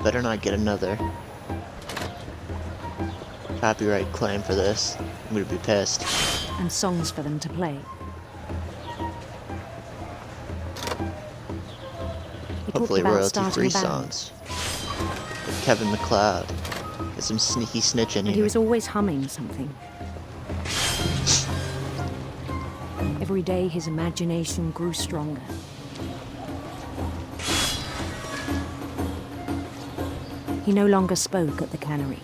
Better not get another copyright claim for this. I'm gonna be pissed. And songs for them to play. Hopefully royalty-free songs. With Kevin MacLeod. Get some sneaky snitch in here. He was always humming something. Every day his imagination grew stronger. He no longer spoke at the cannery.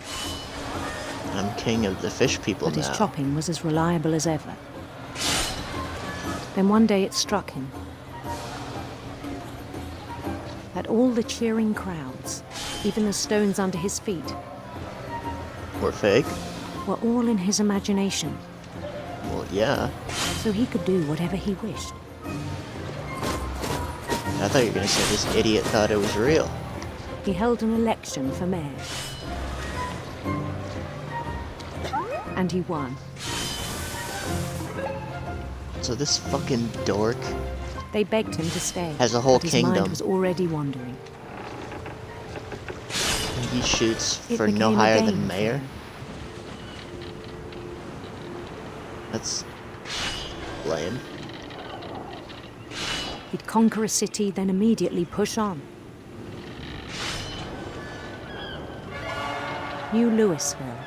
I'm king of the fish people now. But his chopping was as reliable as ever. Then one day it struck him that all the cheering crowds, even the stones under his feet, were fake? Were all in his imagination. Well, yeah. So he could do whatever he wished. I thought you were going to say this idiot thought it was real. He held an election for mayor. And he won. So this fucking dork... They begged him to stay. Has a whole but kingdom. His mind was already wandering. And he shoots for no higher than mayor? That's... lame. He'd conquer a city, then immediately push on. New Louisville.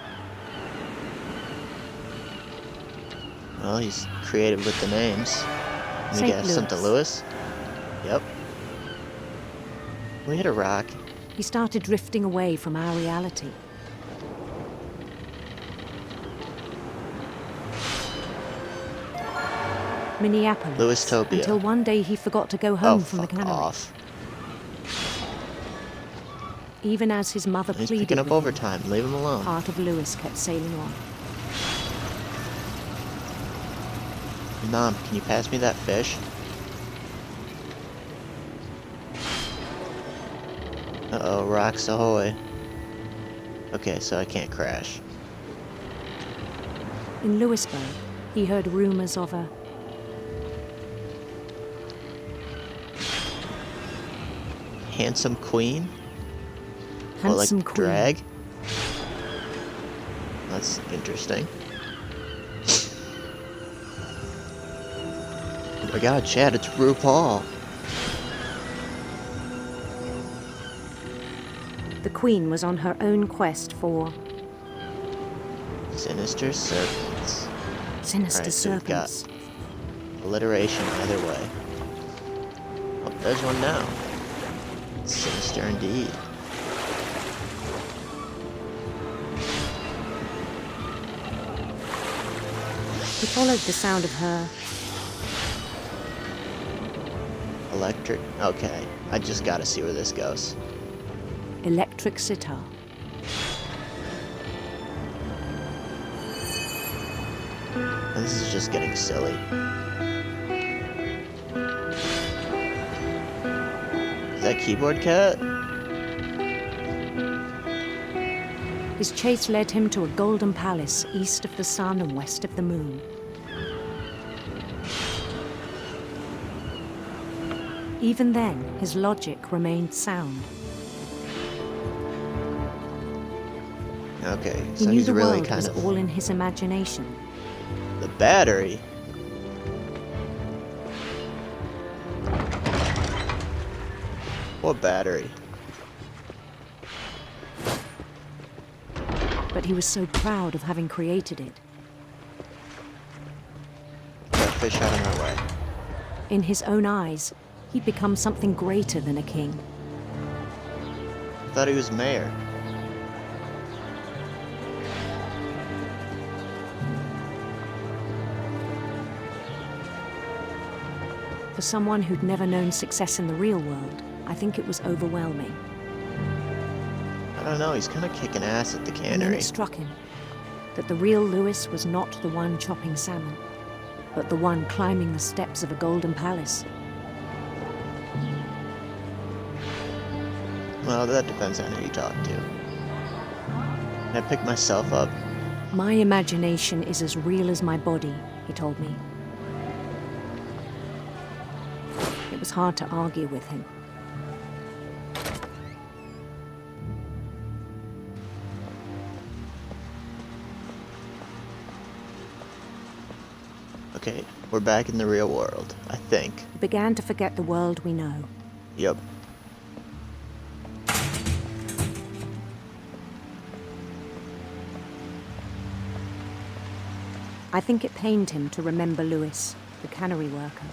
Well, he's creative with the names. Let me St. guess, St. Louis? Yep. We hit a rock. He started drifting away from our reality. Minneapolis. Louistopia. Until one day he forgot to go home from the cannery. Off. Even as his mother pleaded. He's picking up overtime. Leave him alone. Part of Lewis kept sailing on. Mom, can you pass me that fish? Uh-oh, rocks ahoy. Okay, so I can't crash. In Louisburg, he heard rumors of a handsome queen? handsome like queen. Drag? That's interesting. Oh my god, Chad, it's RuPaul. The queen was on her own quest for Sinister serpents. sinister Alright, so we've got serpents. alliteration either way. Oh, there's one now. Sinister indeed. He followed the sound of her Electric. Okay, I just gotta see where this goes. electric sitar. And this is just getting silly. Is that Keyboard Cat? His chase led him to a golden palace east of the sun and west of the moon. Even then, his logic remained sound. Okay, He so knew he's the really world kind was of... all in his imagination. The battery? What battery? But he was so proud of having created it. Get that fish out of my way. In his own eyes, he'd become something greater than a king. I thought he was mayor. For someone who'd never known success in the real world, I think it was overwhelming. I don't know, he's kind of kicking ass at the And then cannery. it struck him that the real Lewis was not the one chopping salmon, but the one climbing the steps of a golden palace. Well, that depends on who you talk to. I pick myself up. My imagination is as real as my body, he told me. It was was hard to argue with him. Okay, we're back in the real world, I think. We began to forget the world we know. Yep. I think it pained him to remember Lewis, the cannery worker.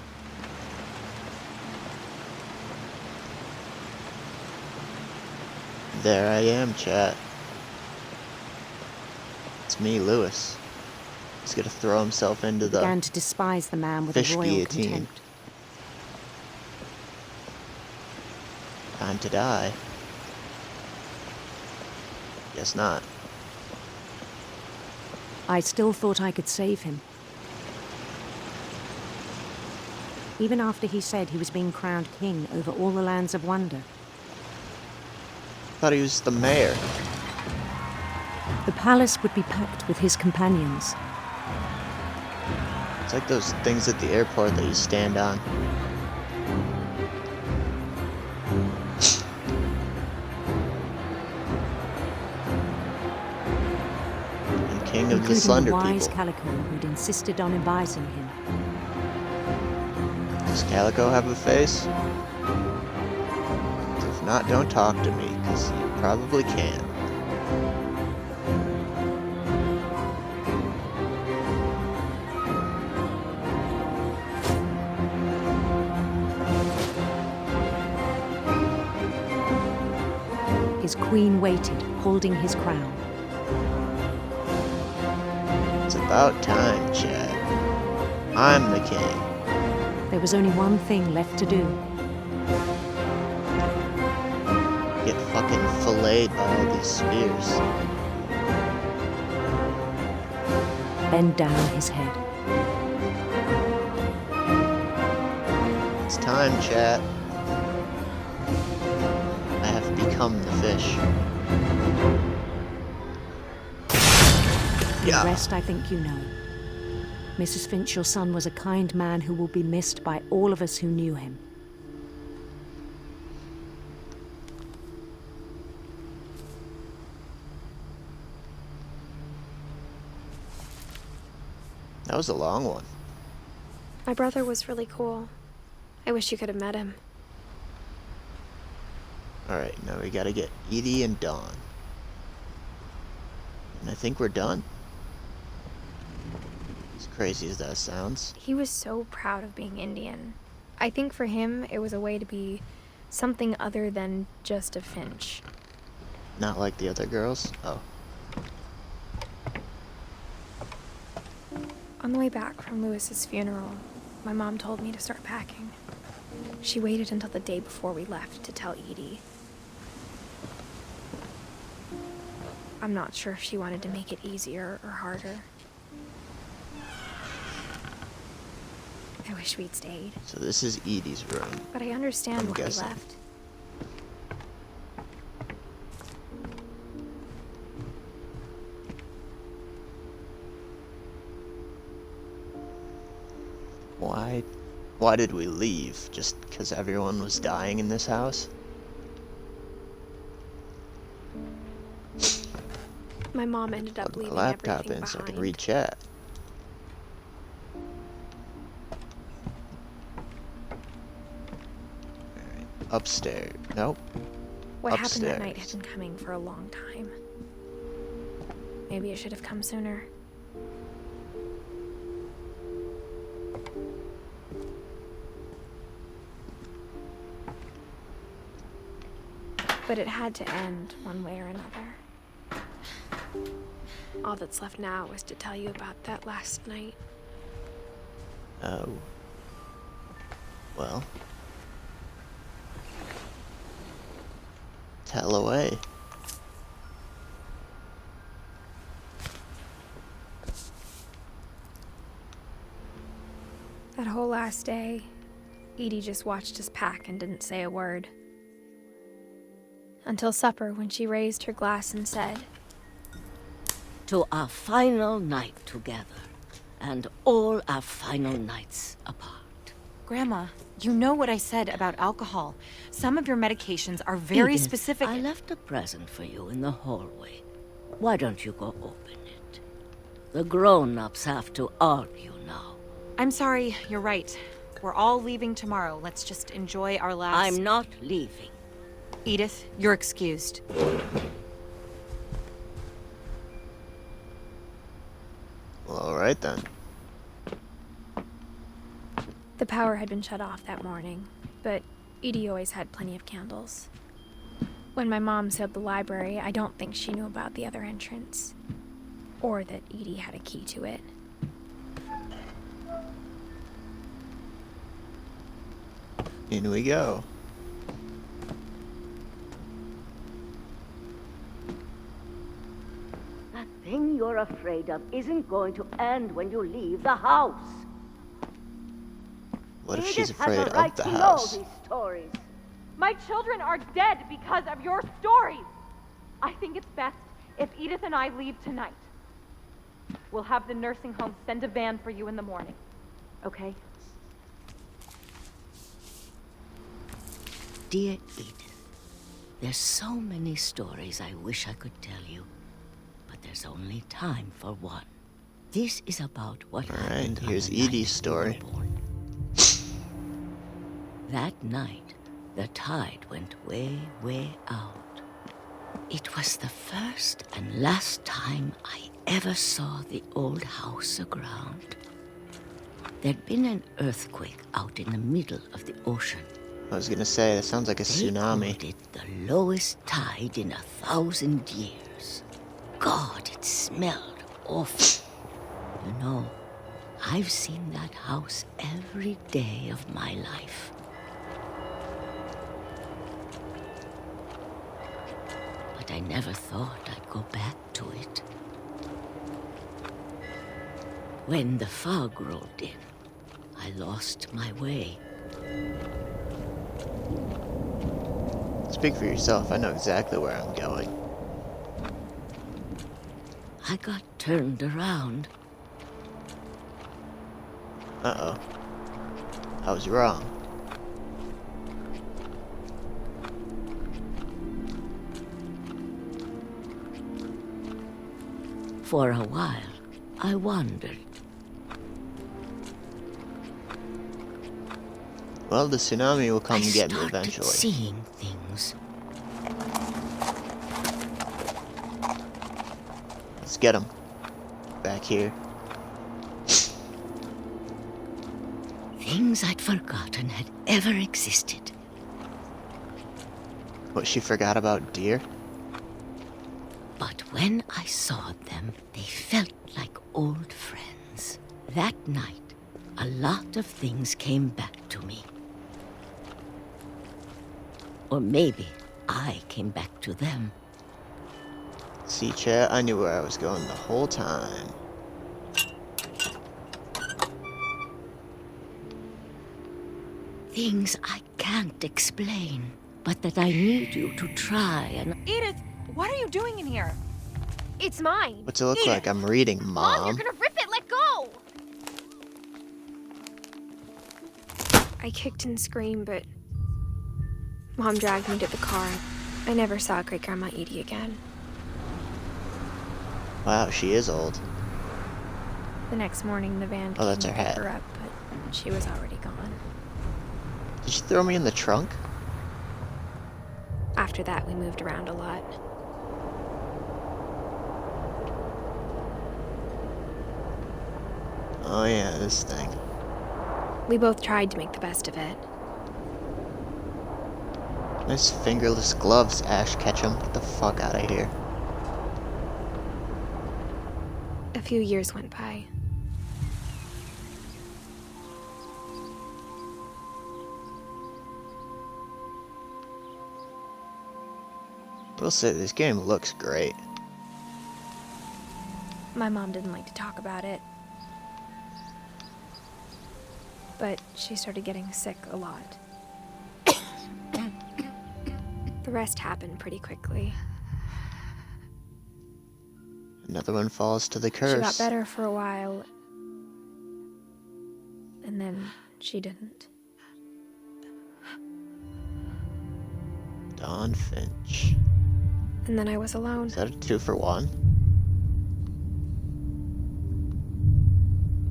There I am, chat. It's me, Lewis. He's gonna throw himself into He the began to despise the man with fish a royal guillotine. contempt. Time to die. Guess not. I still thought I could save him. Even after he said he was being crowned king over all the lands of wonder. Thought he was the mayor. The palace would be packed with his companions. It's like those things at the airport that you stand on. I'm king of the Including Slender the wise people. Calico who'd insisted on advising him. Does Calico have a face? If not, don't talk to me, because you probably can. His queen waited, holding his crown. It's about time, Chad. I'm the king. There was only one thing left to do. Get fucking filleted by all these spears. Bend down his head. It's time, chat. I have become the fish. The Yeah. rest I think you know. Mrs. Finch, your son was a kind man who will be missed by all of us who knew him. That was a long one. My brother was really cool. I wish you could have met him. Alright, now we gotta get Edie and Dawn. And I think we're done. As crazy as that sounds. He was so proud of being Indian. I think for him, it was a way to be something other than just a Finch. Not like the other girls? Oh. On the way back from Lewis's funeral, my mom told me to start packing. She waited until the day before we left to tell Edie. I'm not sure if she wanted to make it easier or harder. I wish we'd stayed, So this is Edie's room. but I understand I'm why guessing. we left. Why did we leave? Just because everyone was dying in this house? My mom ended up Plug my leaving laptop everything in so I can behind. read chat. Alright, upstairs. Nope. What happened that night Upstairs. had been coming for a long time. Maybe it should have come sooner. But it had to end one way or another. All that's left now is to tell you about that last night. Oh. Well. Tell away. That whole last day, Edie just watched us pack and didn't say a word. Until supper, when she raised her glass and said, To our final night together, and all our final nights apart. Grandma, You know what I said about alcohol. Some of your medications are very Edith, specific. I left a present for you in the hallway. Why don't you go open it? The grown-ups have to argue now. I'm sorry, you're right. We're all leaving tomorrow. Let's just enjoy our last... I'm not leaving. Edith, you're excused. Well, alright then. The power had been shut off that morning, but Edie always had plenty of candles. When my mom sealed the library, I don't think she knew about the other entrance. Or that Edie had a key to it. In we go. That thing you're afraid of isn't going to end when you leave the house. What if Edith she's has afraid a right of the to house? know these stories. My children are dead because of your stories. I think it's best if Edith and I leave tonight. We'll have the nursing home send a van for you in the morning. Okay? Dear Edith, there's so many stories I wish I could tell you, but there's only time for one. This is about what happened on here's the night Edie's story. you were born. That night, the tide went way, way out. It was the first and last time I ever saw the old house aground. There'd been an earthquake out in the middle of the ocean. I was gonna say, that sounds like a They tsunami. called it the lowest tide in 1,000 years. God, it smelled awful. You know, I've seen that house every day of my life. But I never thought I'd go back to it. When the fog rolled in, I lost my way. Speak for yourself, I know exactly where I'm going. I got turned around. Uh-oh. I was wrong. For a while, I wandered. Well, the tsunami will come I get me started eventually. seeing things. Let's get him. Back here. Things I'd forgotten had ever existed. What, she forgot about deer? But when I saw them, they felt like old friends. That night, a lot of things came back to me. Or maybe I came back to them. See, chat, I knew where I was going the whole time. Things I can't explain, but that I need you to try and... Edith, what are you doing in here? It's mine! What's it look like? I'm reading, Mom, you're Mom. gonna rip it! Let go! I kicked and screamed, but Mom dragged me to the car. I never saw Great Grandma Edie again. Wow, she is old. The next morning, the van Oh, came that's to her pick hat. her up, but she was already gone. Did she throw me in the trunk? After that, we moved around a lot. Oh yeah, this thing. We both tried to make the best of it. Nice fingerless gloves, Ash Ketchum. Get the fuck out of here. A few years went by. We'll say this game looks great. My mom didn't like to talk about it. But she started getting sick a lot. The rest happened pretty quickly. Another one falls to the She curse. got better for a while. And then she didn't. Dawn Finch. And then I was alone. Is that a 2-for-1?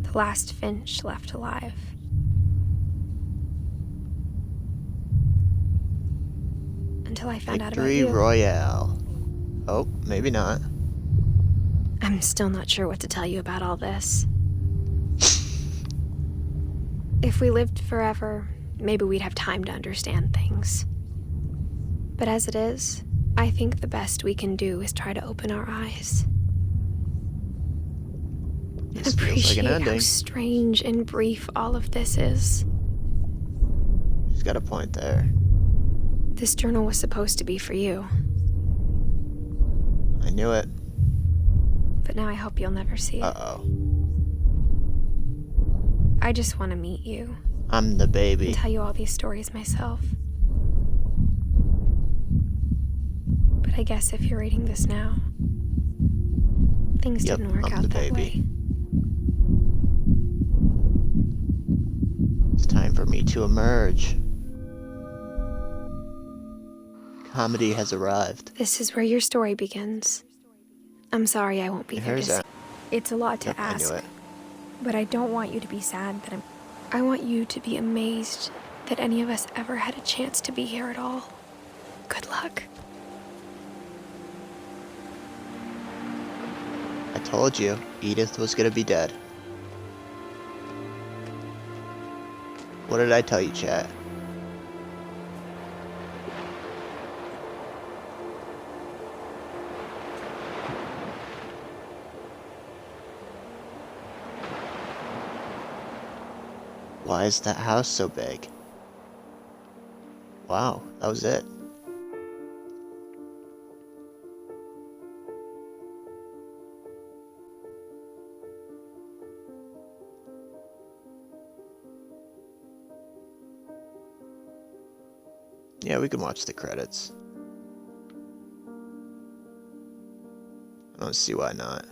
The last Finch left alive. Until I found out about Victory you. Royale. Oh, maybe not. I'm still not sure what to tell you about all this. If we lived forever, maybe we'd have time to understand things. But as it is, I think the best we can do is try to open our eyes. And This feels like an appreciate how ending. strange and brief all of this is. She's got a point there. This journal was supposed to be for you, I knew it. but now I hope you'll never see it. Uh-oh. I just want to meet you I'm the and baby. tell you all these stories myself. But I guess if you're reading this now, things Yep, didn't work I'm out the that baby. way. It's time for me to emerge. Comedy has arrived. This is where your story begins. I'm sorry I won't be there to Here's see. that. It's a lot to Yep, I ask, knew it. but I don't want you to be sad that I want you to be amazed that any of us ever had a chance to be here at all. Good luck. I told you, Edith was gonna be dead. What did I tell you, chat? Why is that house so big? Wow, that was it. Yeah, we can watch the credits. I don't see why not.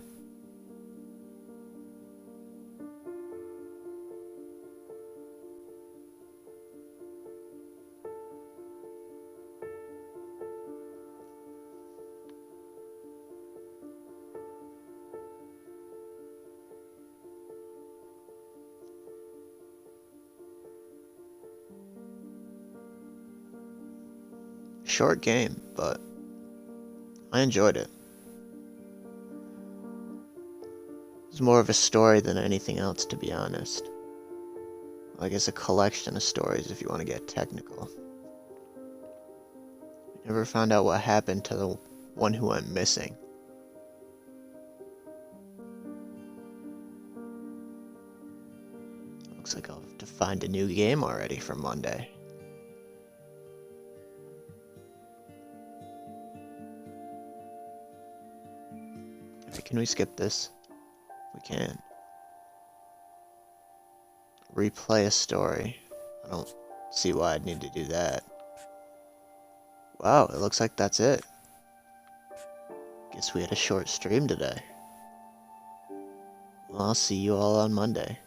Short game, but I enjoyed it. It was more of a story than anything else, to be honest. I guess a collection of stories if you want to get technical. We never found out what happened to the one who went missing. Looks like I'll have to find a new game already for Monday. Can we skip this? We can. Replay a story. I don't see why I'd need to do that. Wow, it looks like that's it. Guess we had a short stream today. Well, I'll see you all on Monday.